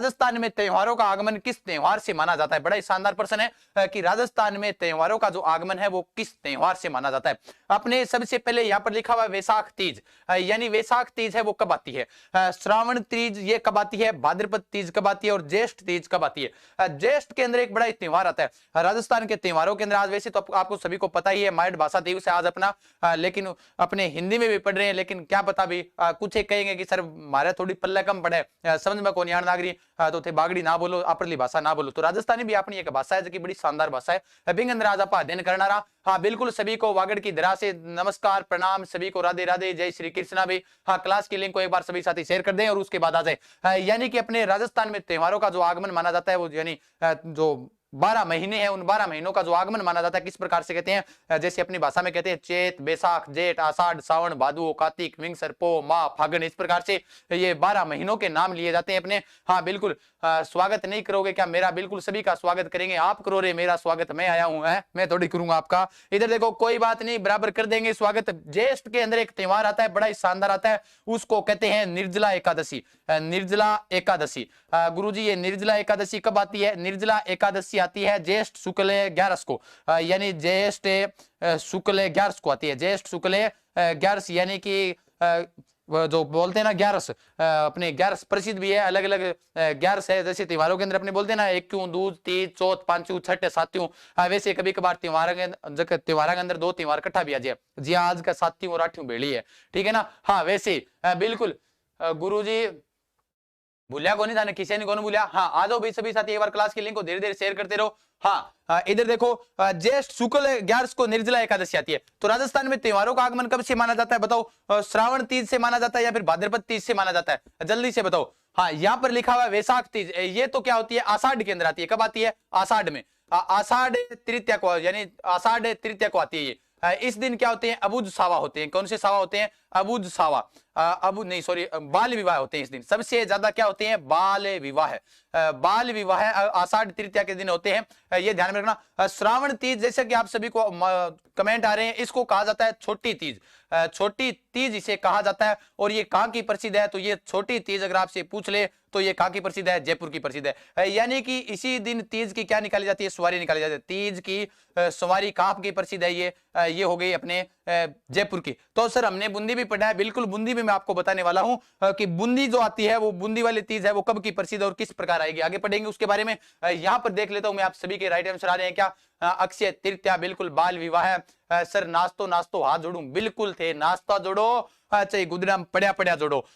राजस्थान में त्योहारों का आगमन किस त्योहार से माना जाता है? बड़ा ही शानदार प्रश्न है कि राजस्थान में त्योहारों का जो आगमन है वो किस त्योहार से माना जाता है। अपने सबसे पहले यहाँ पर लिखा हुआ वैशाख तीज, यानी वैशाख तीज है वो कब आती है? श्रावण तीज ये कब आती है? भाद्रपद तीज कब आती है? और ज्येष्ठ तीज कब आती है? ज्येष्ठ के अंदर एक बड़ा त्योहार आता है राजस्थान के त्योहारों के अंदर। आज वैसे तो आपको सभी को पता ही है माइट भाषा दिवस है आज अपना, लेकिन अपने हिंदी में भी पढ़ रहे हैं, लेकिन क्या पता भी कुछ एक कहेंगे कि सर हमारे थोड़ी पल्ला कम पड़े, समझ में कौन यार नागरी तो थे बागड़ी ना बोलो, अपरली भाषा ना बोलो। तो राजस्थानी भी अपनी एक भाषा है जो कि बड़ी शानदार भाषा है। बिंग अंदर आज आप अध्ययन करना रहा। हाँ बिल्कुल, सभी को वागड़ की धरा से नमस्कार प्रणाम, सभी को राधे राधे, जय श्री कृष्णा भी। हाँ क्लास की लिंक को एक बार सभी साथी शेयर कर दें और उसके बाद आ जाए। यानी कि अपने राजस्थान में त्योहारों का जो आगमन माना जाता है वो यानी जो 12 महीने हैं उन 12 महीनों का जो आगमन माना जाता है किस प्रकार से कहते हैं? जैसे अपनी भाषा में कहते हैं चैत, बैसाख, जेठ, आषाढ़, सावन, भादो, कार्तिक, मिंगसर, पो, माह, फागुन, इस प्रकार से ये 12 महीनों के नाम लिए जाते हैं अपने। हाँ बिल्कुल, स्वागत नहीं करोगे क्या मेरा? बिल्कुल सभी का स्वागत करेंगे। आप करो रे मेरा स्वागत, मैं आया हूं, है मैं थोड़ी करूंगा आपका। इधर देखो कोई बात नहीं, बराबर कर देंगे स्वागत। ज्येष्ठ के अंदर एक त्योहार आता है बड़ा ही शानदार आता है, उसको कहते हैं निर्जला एकादशी। निर्जला एकादशी गुरुजी, ये निर्जला एकादशी कब आती है? निर्जला एकादशी आती है ज्येष्ठ शुक्ल 11 को, यानी ज्येष्ठ शुक्ल 11 को आती है। ज्येष्ठ शुक्ल 11 यानी कि जो बोलते हैं ना 11 अपने 11 प्रसिद्ध भी है, अलग अलग 11 है। जैसे त्योहारों के अंदर अपने बोलते हैं ना एक क्यों, दूज, तीज, चौथ, पांचू, छठ, सात्यों, वैसे कभी कभार त्योहार के अंदर 2 त्योहार इकट्ठा भी आ जाए। जी आज का सात्यों और आठवीं बेड़ी है, ठीक है ना। हाँ वैसे बिल्कुल गुरुजी भूलिया को नहीं था, किसी ने कौन भूलिया। हाँ आ जाओ भाई सभी साथी, एक बार क्लास की लिंक को धीरे धीरे शेयर करते रहो। हाँ इधर देखो ज्येष्ठ शुक्ल 11 को निर्जला एकादशी आती है। तो राजस्थान में त्योहारों का आगमन कब से माना जाता है बताओ? श्रावण तीज से माना जाता है या फिर भाद्रपद तीज से माना जाता है? जल्दी से बताओ। हाँ यहाँ पर लिखा हुआ है वैशाख तीज, ये तो क्या होती है? आषाढ़ के अंदर आती है। कब आती है? आषाढ़ में, आषाढ़ तृतीया को, यानी आषाढ़ तृतीया को आती है ये। इस दिन क्या होते हैं? अबुझ सावा होते हैं। कौन से सावा होते हैं? अबुझ सावा, अबुझ नहीं सॉरी, बाल विवाह होते हैं इस दिन। सबसे ज्यादा क्या होते हैं? बाल विवाह। बाल विवाह आषाढ़ तृतीया के दिन होते हैं, ये ध्यान में रखना। श्रावण तीज जैसे कि आप सभी को कमेंट आ रहे हैं, इसको कहा जाता है छोटी तीज। छोटी तीज इसे कहा जाता है। और ये कहाँ की प्रसिद्ध है? तो ये छोटी तीज अगर आपसे पूछ ले तो ये कहाँ की प्रसिद्ध है? जयपुर की प्रसिद्ध है। यानी कि इसी दिन तीज की क्या निकाली जाती है? सवारी निकाली जाती है। तीज की सवारी कहाँ की प्रसिद्ध है? ये हो गई अपने जयपुर की। तो सर हमने बूंदी भी पढ़ा है, बिल्कुल बूंदी भी मैं आपको बताने वाला हूं कि बूंदी जो आती है वो बूंदी वाली तीज है वो कब की प्रसिद्ध और किस प्रकार आएगी, आगे पढ़ेंगे उसके बारे में। यहाँ पर देख लेता हूं मैं, आप सभी के राइट आंसर आ रहे हैं क्या? अक्षय तृतीया बिल्कुल, बाल विवाह है। सर नाश्तो नाश्तो हाथ जोड़ू, बिल्कुल थे, नाश्ता जोड़ो चाहे गुदराम पड़ा पड़ा जोड़ो,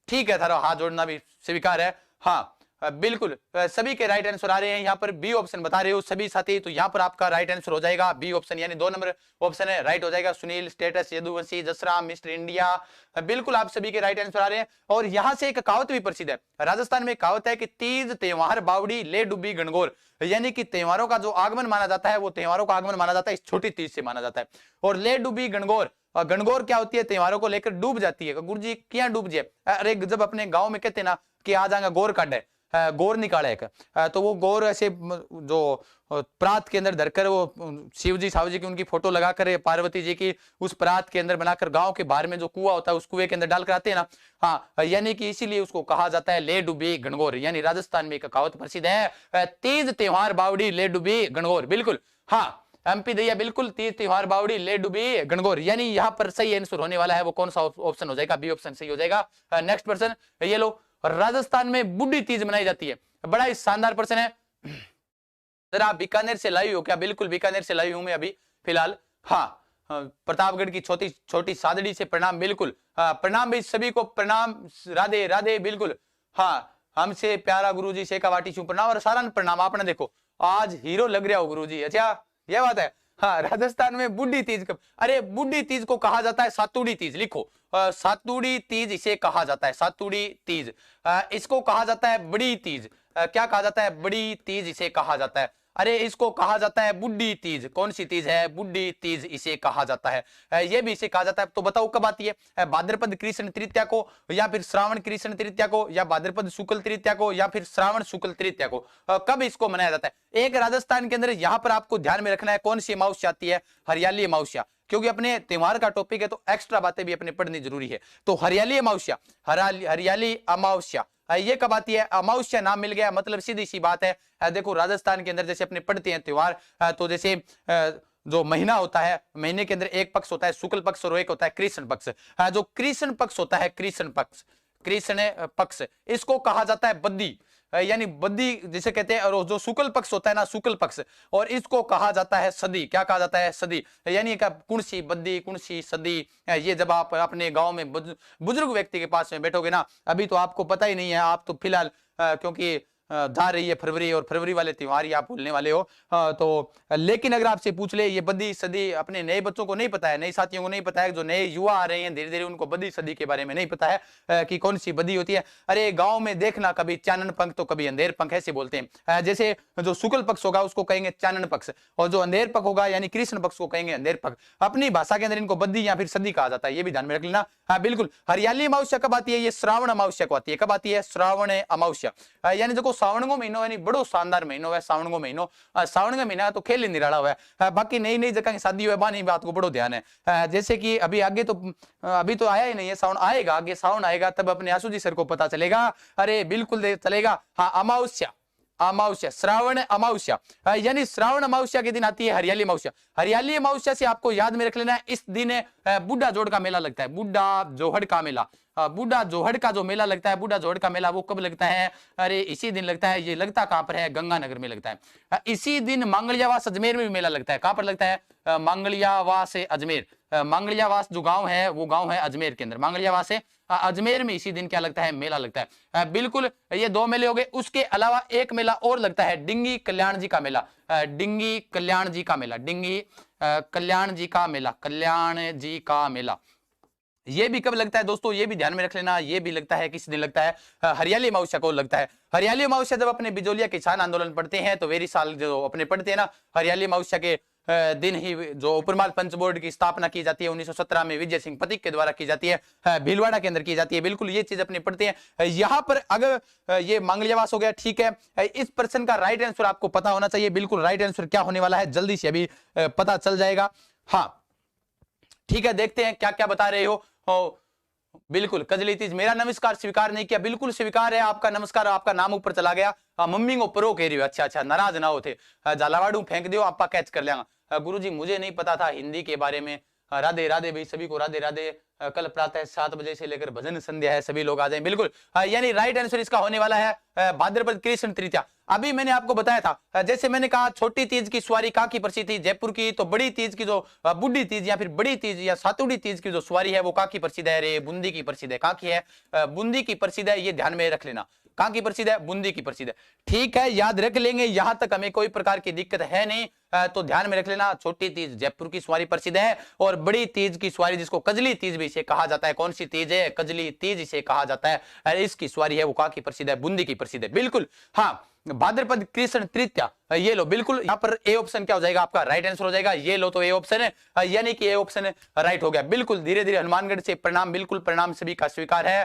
ठीक है थारा हाथ जोड़ना भी स्वीकार है। हाँ बिल्कुल सभी के राइट आंसर आ रहे हैं। यहाँ पर बी ऑप्शन बता रहे हो सभी साथी, तो यहाँ पर आपका राइट आंसर हो जाएगा बी ऑप्शन, यानी 2 नंबर ऑप्शन है राइट हो जाएगा। Sunil, status, Yaduvanshi, Jasram, mister India, बिल्कुल आप सभी के राइट आंसर आ रहे हैं। और यहाँ से एक कहावत भी प्रसिद्ध है, राजस्थान में कहावत है कि तीज त्योहार बावड़ी ले डूबी गणगौर, यानी कि त्योहारों का जो आगमन माना जाता है वो त्योहारों का आगमन माना जाता है इस छोटी तीज से माना जाता है। और ले डूबी गणगौर, गणगौर क्या होती है? त्योहारों को लेकर डूब जाती है। गुरु जी क्या डूब जाए? अरे जब अपने गांव में कहते ना कि आ जाएगा गौर काटे, गौर निकाले एक, तो वो गौर ऐसे जो प्रात के अंदर धरकर वो शिव जी साव जी की उनकी फोटो लगाकर पार्वती जी की उस प्रात के अंदर बनाकर गांव के बाहर में जो कुआं होता है उस कुएं के अंदर डालकर आते हैं ना। हाँ यानी कि इसीलिए उसको कहा जाता है ले डूबी गणगौर, यानी राजस्थान में एक कहावत प्रसिद्ध है, तीज त्योहार बावड़ी ले डूबी गणगौर। बिल्कुल हाँ एमपी दैया, बिल्कुल तीज त्योहार बावड़ी ले डूबी गणगौर, यानी यहाँ पर सही आंसर होने वाला है वो कौन सा ऑप्शन हो जाएगा? बी ऑप्शन सही हो जाएगा। नेक्स्ट पर्सन ये लो, राजस्थान में बुढ़ी तीज मनाई जाती है, बड़ा ही शानदार प्रश्न है। जरा आप बीकानेर से लाई हो क्या? बिल्कुल बीकानेर से लाई हूं मैं अभी फिलहाल। हाँ प्रतापगढ़ की छोटी छोटी सादड़ी से प्रणाम, बिल्कुल प्रणाम भाई सभी को, प्रणाम, राधे राधे, बिल्कुल। हाँ हमसे प्यारा गुरुजी शेखावाटी छू प्रणाम और सारा प्रणाम। आपने देखो आज हीरो लग रहा हो गुरुजी, अच्छा ये बात है। हाँ राजस्थान में बुढ़ी तीज कब? अरे बुढ़ी तीज को कहा जाता है सातुड़ी तीज, लिखो सातुड़ी तीज इसे कहा जाता है, सातुड़ी तीज। इसको कहा जाता है बड़ी तीज, क्या कहा जाता है? बड़ी तीज इसे कहा जाता है। अरे इसको कहा जाता है बुढ़ी तीज, कौन सी तीज है? बुढ़ी तीज इसे कहा जाता है। ये भी इसे कहा जाता है। तो बताओ कब आती है? भाद्रपद कृष्ण तृतीया को, या फिर श्रावण कृष्ण तृतीया को, या भाद्रपद शुक्ल तृतीया को, या फिर श्रावण शुक्ल तृतीया को, कब इसको मनाया जाता है? एक राजस्थान के अंदर यहाँ पर आपको ध्यान में रखना है कौन सी अमावस्या आती है? हरियाली अमावस्या। क्योंकि अपने त्योहार का टॉपिक है तो एक्स्ट्रा बातें भी अपने पढ़नी जरूरी है। तो हरियाली अमावस्या, हरियाली अमावस्या ये कब आती है? अमावस्या नाम मिल गया, मतलब सीधी सी बात है। देखो राजस्थान के अंदर जैसे अपने पढ़ते हैं त्योहार, तो जैसे जो महीना होता है, महीने के अंदर एक पक्ष होता है शुक्ल पक्ष और एक होता है कृष्ण पक्ष। जो कृष्ण पक्ष होता है, कृष्ण पक्ष इसको कहा जाता है बद्दी, यानी बद्दी जिसे कहते हैं। और जो शुक्ल पक्ष होता है ना, शुक्ल पक्ष, और इसको कहा जाता है सदी। क्या कहा जाता है? सदी। यानी कुणसी बद्दी, कुणसी सदी। ये जब आप अपने गांव में बुजुर्ग व्यक्ति के पास में बैठोगे ना, अभी तो आपको पता ही नहीं है, आप तो फिलहाल क्योंकि जा रही है फरवरी, और फरवरी वाले त्योहार ही आप भूलने वाले हो। तो लेकिन अगर आपसे पूछ ले, ये बद्दी सदी अपने नए बच्चों को नहीं पता है, नए साथियों को नहीं पता है, जो नए युवा आ रहे हैं धीरे धीरे उनको बद्दी सदी के बारे में नहीं पता है कि कौन सी बद्दी होती है। अरे गांव में देखना, कभी चानन पंख तो कभी अंधेर पंख ऐसे बोलते हैं। जैसे जो शुक्ल पक्ष होगा उसको कहेंगे चानन पक्ष, और जो अंधेर पक्ष होगा यानी कृष्ण पक्ष को कहेंगे अंधेर पक्ष। अपनी भाषा के अंदर इनको बद्दी या फिर सदी कहा जाता है, ये भी ध्यान में रख लेना। हाँ बिल्कुल। हरियाली अमावस्या कब आती है? ये श्रावण अमावस्या को आती है। कब आती है? श्रावण अमावस्या। यानी देखो सावन को महीनो यानी बड़ो शानदार महीनो है सावन को महीनो। सावन का महीना तो खेल ही निराला हुआ है। बाकी नई नई जगह की शादी हुआ बानी बात को बड़ो ध्यान है। जैसे कि अभी आगे तो अभी तो आया ही नहीं है, सावन आएगा, आगे सावन आएगा तब अपने आशु जी सर को पता चलेगा। अरे बिल्कुल चलेगा। हाँ अमावस्या, अमावस्या, श्रावण अमावस्या, यानी श्रावण अमावस्या के दिन आती है हरियाली अमावस्या। हरियाली अमावस्या से आपको याद में रख लेना है, इस दिन बुढ़ा जोड़ का मेला लगता है, बुढ़ा जोहड़ का मेला। बुढ़ा जोहड़ का जो मेला लगता है, बुढ़ा जोहड़ का मेला वो कब लगता है? अरे इसी दिन लगता है। ये लगता कहां पर है? गंगानगर में लगता है। इसी दिन मांगलियावास अजमेर में भी मेला लगता है। कहां पर लगता है? मांगलियावास अजमेर। मांगलियावास जो गांव है वो गांव है अजमेर के अंदर। मांगलियावास है अजमेर में इसी दिन क्या लगता है? मेला लगता है। बिल्कुल, ये दो मेले हो गए। उसके अलावा एक मेला और लगता है, डिंगी कल्याण जी का मेला। डिंगी कल्याण जी का मेला, डिंगी कल्याण जी का मेला, कल्याण जी का मेला। ये भी कब लगता है दोस्तों? ये भी ध्यान में रख लेना। ये भी लगता है किस दिन लगता है? हरियाली अमावस्या को लगता है। हरियाली अमावस्या जब अपने बिजोलिया किसान आंदोलन पढ़ते हैं तो वेरी साल जो अपने पढ़ते हैं ना, हरियाली अमावस्या के दिन ही जो उपरमाल पंच बोर्ड की स्थापना की जाती है 1917 में विजय सिंह पथिक के द्वारा की जाती है, भीलवाड़ा के अंदर की जाती है। बिल्कुल ये चीज अपने पढ़ते हैं। यहाँ पर अगर ये मांगलियावास हो गया, ठीक है। इस प्रश्न का राइट आंसर आपको पता होना चाहिए। बिल्कुल राइट आंसर क्या होने वाला है जल्दी से अभी पता चल जाएगा। हाँ ठीक है, देखते हैं क्या क्या बता रहे हो। बिल्कुल कजली तीज, मेरा नमस्कार स्वीकार नहीं किया। बिल्कुल स्वीकार है आपका नमस्कार, आपका नाम ऊपर चला गया। मम्मी को परो कह रही हो। अच्छा अच्छा, नाराज ना होते, झालावाड़ू फेंक दियो, आपका कैच कर लेंगे। गुरुजी मुझे नहीं पता था हिंदी के बारे में। राधे राधे भाई, सभी को राधे राधे। कल प्रातः 7 बजे से लेकर भजन संध्या है, सभी लोग आ जाएं। बिल्कुल यानी राइट आंसर इसका होने वाला है भाद्रपद कृष्ण तृतीया। अभी मैंने आपको बताया था, जैसे मैंने कहा छोटी तीज की सवारी कहाँ की प्रसिद्ध थी? जयपुर की। तो बड़ी तीज की जो बुढ़ी तीज या फिर बड़ी तीज या सातुड़ी तीज की जो सवारी है वो कहाँ की प्रसिद्ध है? रे बूंदी की प्रसिद्ध है। कहाँ की है? बूंदी की प्रसिद्ध है। ये ध्यान में रख लेना। कहाँ की प्रसिद्ध है? बूंदी की प्रसिद्ध है। ठीक है, याद रख लेंगे, यहां तक हमें कोई प्रकार की दिक्कत है नहीं। तो ध्यान में रख लेना, छोटी तीज जयपुर की सवारी प्रसिद्ध है, और बड़ी तीज की सवारी जिसको कजली तीज भी इसे कहा जाता है। कौन सी तीज है? कजली तीज इसे कहा जाता है। इसकी सवारी है वो कहाँ की प्रसिद्ध है? बूंदी की प्रसिद्ध है। बिल्कुल हाँ, भाद्रपद कृष्ण तृतीया, ये लो। बिल्कुल यहाँ पर ए ऑप्शन क्या हो जाएगा? आपका राइट आंसर हो जाएगा। ये लो तो ए ऑप्शन है, यानी कि ए ऑप्शन राइट हो गया। बिल्कुल धीरे धीरे हनुमानगढ़ से प्रणाम, बिल्कुल प्रणाम सभी का स्वीकार है।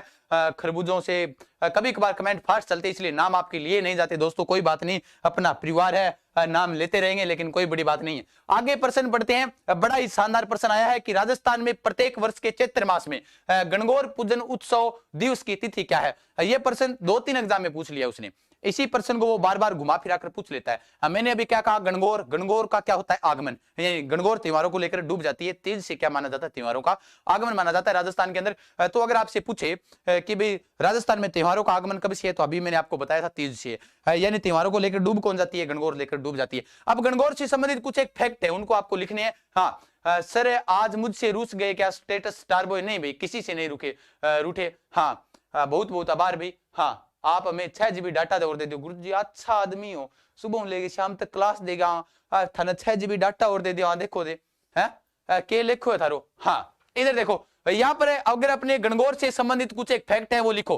खरबूजों से कभी कभार कमेंट फास्ट चलते इसलिए नाम आपके लिए नहीं जाते दोस्तों, कोई बात नहीं, अपना परिवार है, नाम लेते रहेंगे, लेकिन कोई बड़ी बात नहीं है। आगे प्रश्न पढ़ते हैं। बड़ा ही शानदार प्रश्न आया है कि राजस्थान में प्रत्येक वर्ष के चैत्र मास में गणगौर पूजन उत्सव दिवस की तिथि क्या है? यह प्रश्न 2-3 एग्जाम में पूछ लिया उसने। इसी प्रश्न को वो बार बार घुमा फिरा कर पूछ लेता है। मैंने अभी क्या कहा? गणगौर, गणगौर का क्या होता है? आगमन। यानी गणगौर त्योहारों को लेकर डूब जाती है। तीज से क्या माना जाता है? त्योहारों का आगमन माना जाता है राजस्थान के अंदर। तो अगर आपसे पूछे कि भाई राजस्थान में त्योहारों का आगमन कब से है, तो अभी मैंने आपको बताया था तीज से, यानी त्योहारों को लेकर डूब कौन जाती है? गणगौर लेकर डूब जाती है। अब गणगौर से संबंधित कुछ एक फैक्ट है, उनको आपको लिखने हैं। हाँ सर आज मुझसे रूस गए क्या? स्टेटस स्टार बॉय, नहीं भाई किसी से नहीं रूठे। हाँ बहुत बहुत आभार भाई। हाँ आप हमें 6 GB डाटा और दे दो। गुरु जी अच्छा आदमी हो, सुबह लेके शाम तक क्लास देगा, थाने 6 GB डाटा और दे दिया। देखो दे है के लिखो है थारो। हाँ इधर देखो यहाँ पर अगर अपने गणगौर से संबंधित कुछ एक फैक्ट है वो लिखो,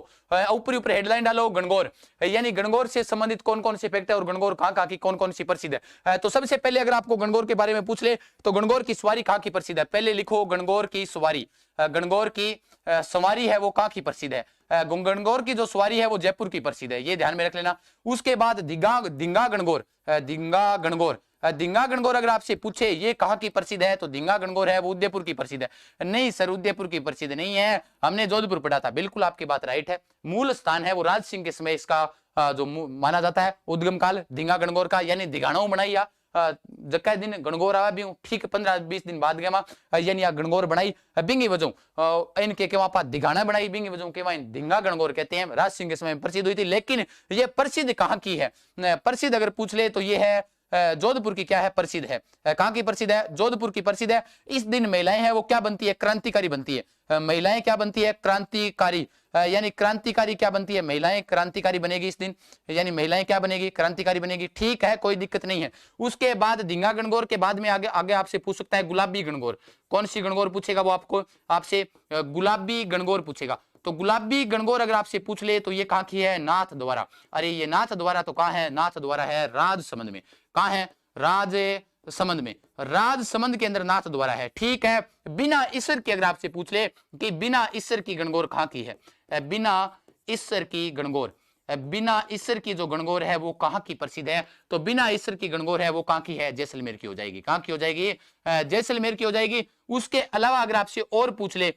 ऊपर ऊपर हेडलाइन डालो गणगौर, यानी गणगौर से संबंधित कौन कौन से फैक्ट है और गणगौर कहाँ की कौन कौन सी प्रसिद्ध है। तो सबसे पहले अगर आपको गणगौर के बारे में पूछ ले तो गणगौर की सवारी कहाँ की प्रसिद्ध है? पहले लिखो गणगौर की सवारी। गणगौर की सवारी है वो कहाँ की प्रसिद्ध है? गणगौर की जो सवारी है वो जयपुर की प्रसिद्ध है, ये ध्यान में रख लेना। उसके बाद धिंगा गणगौर, धिंगा गणगौर धिंगा गणगौर अगर आपसे पूछे ये कहाँ की प्रसिद्ध है, तो धिंगा गणगौर है वो उदयपुर की प्रसिद्ध है। नहीं सर, उदयपुर की प्रसिद्ध नहीं है, हमने जोधपुर पढ़ा था। बिल्कुल आपकी बात राइट है, मूल स्थान है वो राज सिंह के समय इसका जो माना जाता है उद्गम काल धिंगा गणगौर का, यानी दिगाणो बनाइया जक्का दिन गणगौर आवा भी ठीक 15-20 दिन बाद गया यानी गणगौर बनाई बिंगी वजों इनके के वहां दिगाना बनाई बिंगी वजों के वहां धिंगा गणगौर कहते हैं, राज सिंह के समय में प्रसिद्ध हुई थी। लेकिन ये प्रसिद्ध कहाँ की है, प्रसिद्ध अगर पूछ ले तो ये है जोधपुर की क्या है, प्रसिद्ध है। कहाँ की प्रसिद्ध है, जोधपुर की प्रसिद्ध है। इस दिन महिलाएं हैं वो क्या बनती है, क्रांतिकारी बनती है। महिलाएं क्या बनती है, क्रांतिकारी, यानी क्रांतिकारी क्या बनती है, महिलाएं क्रांतिकारी बनेगी इस दिन, यानी महिलाएं क्या बनेगी, क्रांतिकारी बनेगी। ठीक है, कोई दिक्कत नहीं है। उसके बाद धिंगा गणगौर के बाद में आगे आगे आपसे पूछ सकता है गुलाबी गणगौर। कौन सी गणगौर पूछेगा वो आपको, आपसे गुलाबी गणगौर पूछेगा। तो गुलाबी गणगौर अगर आपसे पूछ ले तो ये कहाँ की है, नाथ द्वारा। अरे ये नाथ द्वारा तो कहाँ है, नाथ द्वारा है राजसमंद में। कहाँ है, राजसमंद में, राजसमंद के अंदर नाथ द्वारा है। ठीक है, बिना ईश्वर की अगर आपसे पूछ ले कि बिना ईश्वर की गणगौर कहाँ की है, बिना ईश्वर की गणगौर, बिना ईश्वर की जो गणगौर है वो कहाँ की प्रसिद्ध है, तो बिना ईश्वर की गणगौर है वो कहाँ की है, जैसलमेर की हो जाएगी। कहाँ की हो जाएगी, जैसलमेर की हो जाएगी। उसके अलावा अगर आपसे और पूछ ले,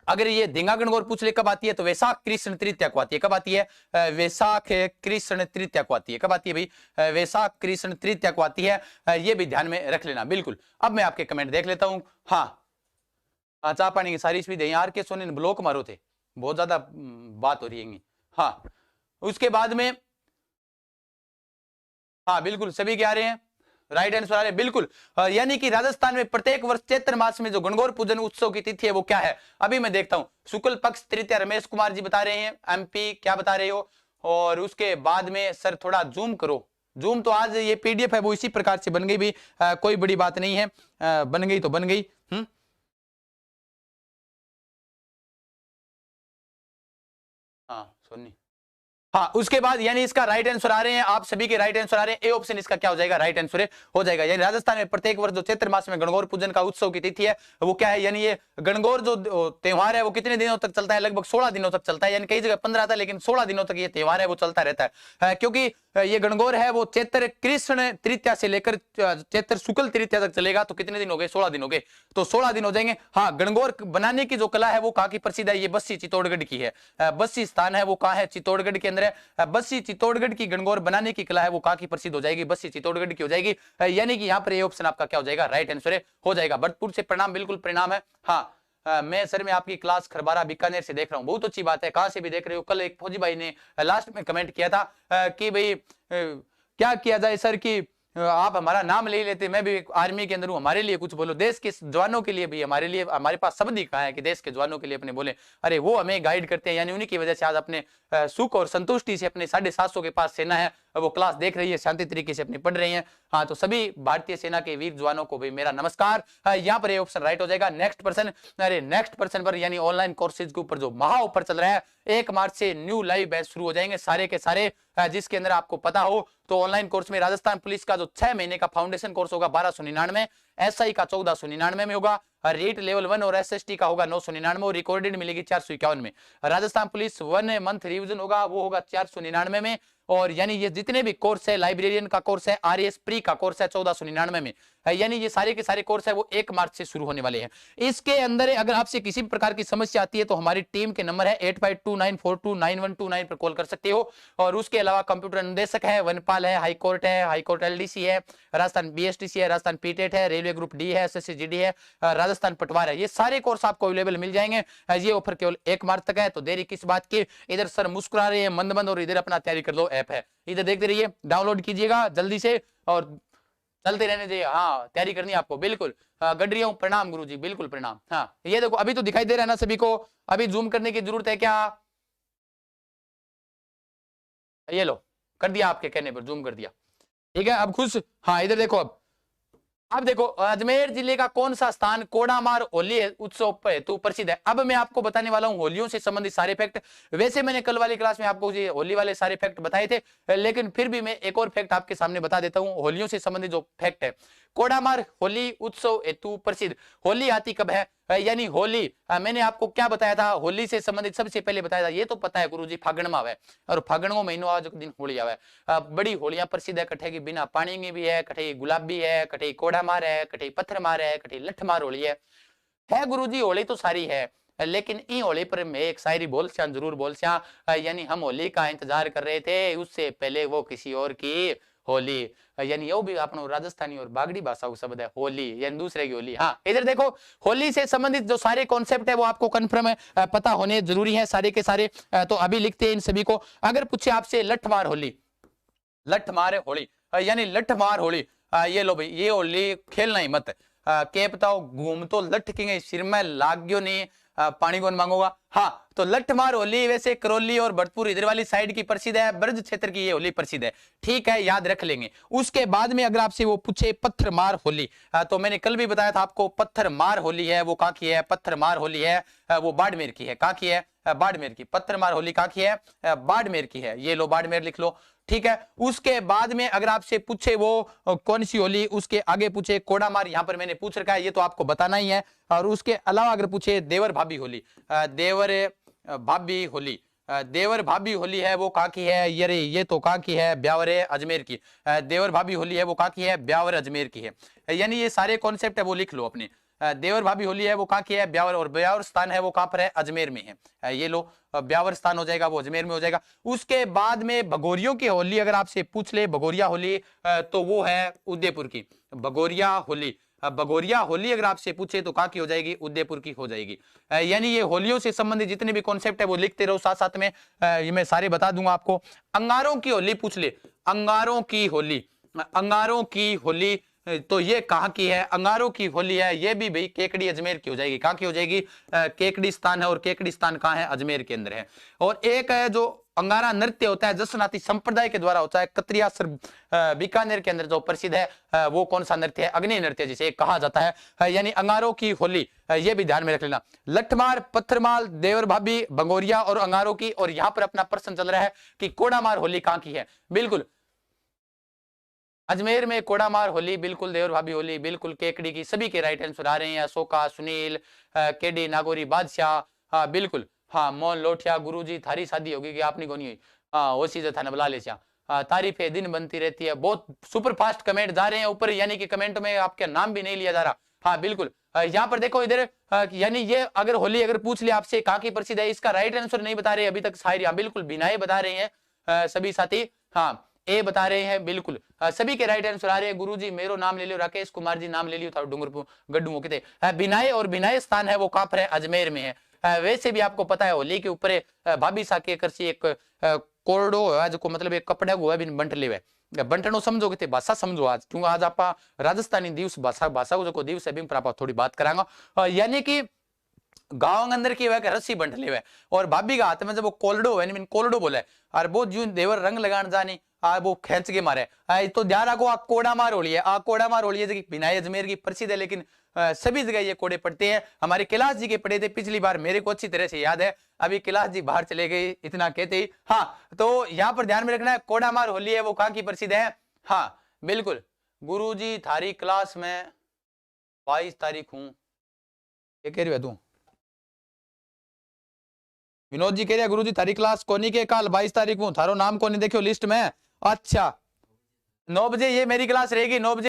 अगर ये धिंगा गणगौर पूछ ले कब आती है, तो वैशाख कृष्ण तृतीया को आती है। कब आती है, वैशाख कृष्ण तृतीया को आती है। कब आती है भाई, वैशाख कृष्ण तृतीया को आती है, ये भी ध्यान में रख लेना बिल्कुल। अब मैं आपके कमेंट देख लेता हूं। हाँ चाह पानी की सारी स्पीड यार के सोने ब्लॉक मारो थे, बहुत ज्यादा बात हो रही है। हाँ उसके बाद में हाँ बिल्कुल सभी क्या आ रहे हैं, राइट आंसर आ रहे हैं बिल्कुल। यानी कि राजस्थान में प्रत्येक वर्ष चैत्र मास में जो गणगौर पूजन उत्सव की तिथि है वो क्या है, अभी मैं देखता हूं। शुक्ल पक्ष तृतीया, रमेश कुमार जी बता रहे हैं, एमपी क्या बता रहे हो। और उसके बाद में सर थोड़ा जूम करो, जूम तो आज ये पीडीएफ है वो इसी प्रकार से बन गई भी, कोई बड़ी बात नहीं है, बन गई तो बन गई। हाँ सोनी, हाँ उसके बाद यानी इसका राइट आंसर आ रहे हैं, आप सभी के राइट आंसर आ रहे हैं। ए ऑप्शन इसका क्या हो जाएगा, राइट आंसर हो जाएगा। यानी राजस्थान में प्रत्येक वर्ष जो चैत्र मास में गणगौर पूजन का उत्सव की तिथि है वो क्या है, यानी ये गणगौर जो त्योहार है वो कितने दिनों तक चलता है, लगभग 16 दिनों तक चलता है। यानी कई जगह 15 था लेकिन 16 दिनों तक ये त्योहार है वो चलता रहता है, क्योंकि ये गणगौर है वो चैत्र कृष्ण तृतीया से लेकर चैत्र शुक्ल तृतीया तक चलेगा। तो कितने दिन हो गए, 16 दिन हो गए, तो 16 दिन हो जाएंगे। हाँ गणगौर बनाने की जो कला है वो कहाँ की प्रसिद्ध है, ये बस्सी चित्तौड़गढ़ की है। बस्सी स्थान है वो कहाँ है, चित्तौड़गढ़ के अंदर है। बस्सी चित्तौड़गढ़ की गणगौर बनाने की कला है वो कहाँ की प्रसिद्ध हो जाएगी, बस्सी चित्तौड़गढ़ की हो जाएगी। यानी कि यहाँ पर ये ऑप्शन आपका क्या हो जाएगा, राइट आंसर हो जाएगा। भरतपुर से प्रणाम, बिल्कुल प्रणाम है। हाँ मैं सर मैं आपकी क्लास खरबारा बीकानेर से देख रहा हूँ, बहुत अच्छी बात है। कहाँ से भी देख रहे हो, कल एक फौजी भाई ने लास्ट में कमेंट किया था कि भाई क्या किया जाए सर कि आप हमारा नाम ले लेते, मैं भी आर्मी के अंदर हूं, हमारे लिए कुछ बोलो, देश के जवानों के लिए भी, हमारे लिए, हमारे पास शब्द ही कहा है कि देश के जवानों के लिए अपने बोले। अरे वो हमें गाइड करते हैं, यानी उन्हीं की वजह से आज अपने सुख और संतुष्टि से अपने 750 के पास सेना है वो क्लास देख रही है, शांति तरीके से अपनी पढ़ रही है। हाँ तो सभी भारतीय सेना के वीर जवानों को भी मेरा नमस्कार। यहाँ पर ये ऑप्शन राइट हो जाएगा। नेक्स्ट पर्सन, अरे नेक्स्ट पर्सन पर यानी ऑनलाइन कोर्सेज के ऊपर जो महा ऑफर चल रहा है, 1 मार्च से न्यू लाइव बैच शुरू हो जाएंगे सारे के सारे, जिसके अंदर आपको पता हो तो ऑनलाइन कोर्स में राजस्थान पुलिस का जो 6 महीने का फाउंडेशन कोर्स होगा 1299, एसआई का 1499 में होगा, रेट लेवल 1 और एसएसटी का होगा 999 और रिकॉर्डेड मिलेगी 451 में। राजस्थान पुलिस 1 मंथ रिवीजन होगा वो होगा 499 में। और यानी ये जितने भी कोर्स है, लाइब्रेरियन का कोर्स है, आरएएस प्री का कोर्स है 1499 में, यानी ये सारे के सारे कोर्स है वो 1 मार्च से शुरू होने वाले हैं। इसके अंदर अगर आपसे किसी भी प्रकार की समस्या आती है तो हमारी टीम के नंबर है 8529429129 पर कॉल कर सकते हो। और उसके अलावा कंप्यूटर निदेशक है, वनपाल है, हाईकोर्ट एलडीसी है, राजस्थान बीएसटीसी है, राजस्थान पीटेट है, रेलवे ग्रुप डी है, एसएससी है, राजस्थान पटवार है, ये सारे कोर्स आपको अवेलेबल मिल जाएंगे। ये ऑफर केवल 1 मार्च तक है, तो देरी किस बात की। इधर सर मुस्कुरा रहे हैं मंद मंद, और इधर अपना तैयारी कर लो ऐप है, इधर देखते रहिए, डाउनलोड कीजिएगा जल्दी से और चलते रहने चाहिए। हाँ तैयारी करनी है आपको, बिल्कुल। गडरिया प्रणाम गुरु जी, बिल्कुल प्रणाम। हाँ ये देखो अभी तो दिखाई दे रहा है ना सभी को, अभी जूम करने की जरूरत है क्या, ये लो कर दिया, आपके कहने पर जूम कर दिया, ठीक है अब खुश। हाँ इधर देखो, अब देखो अजमेर जिले का कौन सा स्थान कोडामार होली उत्सव हेतु प्रसिद्ध है। अब मैं आपको बताने वाला हूं होलियों से संबंधित सारे फैक्ट। वैसे मैंने कल वाली क्लास में आपको ये होली वाले सारे फैक्ट बताए थे, लेकिन फिर भी मैं एक और फैक्ट आपके सामने बता देता हूं होलियों से संबंधित जो फैक्ट है। कोडामार होली उत्सव हेतु प्रसिद्ध। होली आती कब है, यानी होली। मैंने आपको क्या बताया था, होली से संबंधित सबसे पहले बताया था, ये तो पता है गुरुजी फागण में आवे और फागण महीनो आज दिन होली आवे। बड़ी होलियां प्रसिद्ध है, कठे की बिना पानी की भी है, कठे गुलाबी है, कठे कोड़ा मार है, कठे पत्थर मार है, कठे लठ मार होली है गुरुजी। होली तो सारी है, लेकिन ई होली पर मैं एक शायरी बोल श्या, जरूर बोल श्या। यानी हम होली का इंतजार कर रहे थे, उससे पहले वो किसी और की होली। यानी यो भी अपनो राजस्थानी और बागड़ी भाषा का शब्द है होली, यानी दूसरे की होली। हाँ, इधर देखो, होली से संबंधित जो सारे कॉन्सेप्ट है वो आपको कंफर्म पता होने जरूरी है सारे के सारे। तो अभी लिखते हैं इन सभी को। अगर पूछे आपसे लठ मार होली, लठ मार होली, यानी लठ मार होली, ये लो भाई, ये होली खेलना ही मत। के बताओ, घूम तो लठ के सिर में लाग गयो नहीं, पानी कौन मांगोगा। हाँ, तो लठ मार होली वैसे करौली और भरतपुर इधर वाली साइड की प्रसिद्ध है, ब्रज क्षेत्र की ये होली प्रसिद्ध है, ठीक है, याद रख लेंगे। उसके बाद में अगर आपसे वो पूछे पत्थर मार होली, तो मैंने कल भी बताया था आपको, पत्थर मार होली है वो कहाँ की है, पत्थर मार होली है वो बाड़मेर की है। कहाँ की है, बाड़मेर की। पत्थर मार होली कहाँ की है, बाड़मेर की है। ये लो बाड़मेर लिख लो, ठीक है। उसके बाद में अगर आपसे पूछे वो कौन सी होली, उसके आगे पूछे कोड़ा मार, यहां पर मैंने पूछ रखा है, ये तो आपको बताना ही है। और उसके अलावा अगर पूछे देवर भाभी होली, देवर भाभी होली, देवर भाभी होली है वो कहाँ की है, ये तो कहाँ की है, ब्यावर अजमेर की। देवर भाभी होली है वो कहाँ की है, ब्यावर अजमेर की है। यानी ये सारे कॉन्सेप्ट है वो लिख लो अपने। देवर भाभी होली है वो कहाँ की है, ब्यावर, और ब्यावर स्थान है वो कहाँ पर है, अजमेर में है। ये लो, ब्यावर स्थान हो जाएगा वो अजमेर में हो जाएगा। उसके बाद में भगोरियों की होली अगर आपसे पूछ ले, भगोरिया होली, तो वो है उदयपुर की भगोरिया होली। भगोरिया होली अगर आपसे पूछे तो कहाँ की हो जाएगी, उदयपुर की हो जाएगी। यानी ये होलियों से संबंधित जितने भी कॉन्सेप्ट है वो लिखते रहो साथ साथ में, ये मैं सारे बता दूंगा आपको। अंगारों की होली पूछ ले, अंगारों की होली, अंगारों की होली, तो ये कहाँ की है, अंगारों की होली है, ये भी भाई केकड़ी अजमेर की हो जाएगी। कहाँ की हो जाएगी, केकड़ी स्थान है, और केकड़ी स्थान कहाँ है, अजमेर के अंदर है। और एक है जो अंगारा नृत्य होता है जसनाती संप्रदाय के द्वारा होता है, कतरिया बीकानेर के अंदर जो प्रसिद्ध है, वो कौन सा नृत्य है, अग्नि नृत्य जिसे कहा जाता है। यानी अंगारों की होली, ये भी ध्यान में रख लेना। लठमार, पत्थरमाल, देवर भाभी, भंगोरिया और अंगारों की। और यहाँ पर अपना प्रश्न चल रहा है कि कोड़ामार होली कहाँ की है, बिल्कुल अजमेर में कोड़ामार होली, बिल्कुल देवर भाभी होली, बिल्कुल केकड़ी की। सभी के राइट आंसर आ रहे हैं, अशोका, सुनील, केडी, नागौरी, बादशाह, हाँ बिल्कुल, हाँ मोहन लोठिया, गुरुजी थारी शादी होगी कि आपने कोनी हुई, हाँ वो चीज था ना, बुला ले तारीफें दिन बनती रहती है। बहुत सुपर फास्ट कमेंट जा रहे हैं ऊपर, यानी कि कमेंट में आपका नाम भी नहीं लिया जा रहा। हाँ बिल्कुल, यहाँ पर देखो इधर, यानी ये अगर होली अगर पूछ लिया आपसे कहाँ की प्रसिद्ध है, इसका राइट आंसर नहीं बता रहे अभी तक शायद, यहाँ बिल्कुल बिनाए बता रहे हैं सभी साथी, हाँ ए बता रहे हैं बिल्कुल। सभी के राइट आंसर आ रहे हैं। गुरुजी मेरो नाम ले लियो, राकेश कुमार जी नाम ले लियो था, डूंगरपुर गड्ढू के थे। बिनाए, और बिनाए स्थान है वो कहाँ पर है, अजमेर में है। वैसे भी आपको पता है होली के ऊपर भाभी साके करसी एक कोरडो है जो मतलब एक कपड़ा हुआ है बंट ले बंटनो समझो कि भाषा समझो आज, क्योंकि आज आप राजस्थानी दिवस भाषा भाषा को दिवस है पर थोड़ी बात करांगा। यानी कि गांव अंदर की वह रस्सी बंट ले, और भाभी का हाथ में जब वो कोल्डो है, कोल्डो बोला है, और वो जो देवर रंग लगान जानी वो खेच के मारे। तो ध्यान रखो, कोड़ा मार होली है, कोड़ा मार होली है, बिनाई अजमेर की प्रसिद्ध है, लेकिन सभी जगह ये कोड़े पड़ते हैं। हमारे कैलाश जी के पड़े थे पिछली बार, मेरे को अच्छी तरह से याद है। अभी कैलाश जी बाहर चले गए इतना कहते ही। हाँ, तो यहाँ पर ध्यान में रखना है, कोड़ा मार होली है वो कहाँ की प्रसिद्ध है। हाँ बिल्कुल, गुरु जी थारी क्लास में 22 तारीख हूँ, ये कह रही है तू, विनोद जी कह रहे हैं गुरुजी थारी क्लास कोनी के काल 22 तारीख को, थारो नाम कोनी देखियो लिस्ट में। अच्छा 9 बजे ये मेरी क्लास रहेगी, 9 बजे।